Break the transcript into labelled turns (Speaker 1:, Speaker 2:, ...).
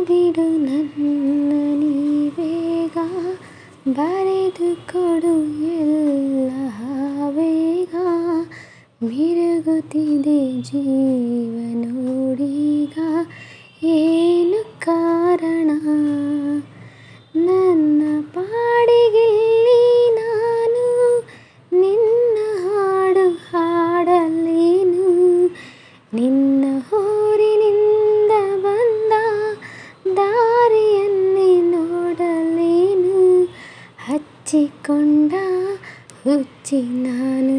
Speaker 1: ಬಿಡು ನನ್ನ ನೀವೇಗ ಬರೆದುಕೊಡು ಎಲ್ಲ ಹಾವೇಗ ಮಿರುಗುತ್ತಿದೆ ಜೀವ ನೋಡೀಗ ಏನು ಕಾರಣ ನನ್ನ ಪಾಡಿಗಿಲ್ಲಿ ನಾನು ನಿನ್ನ ಹಾಡು ಹಾಡಲೇನು ನಿನ್ನ ಊರಿನಿಂದ ಬಂದ ದಾರಿಯನ್ನೇ ನೋಡಲೇನು ಹಚ್ಚಿಕೊಂಡ ಹುಚ್ಚಿ ನಾನು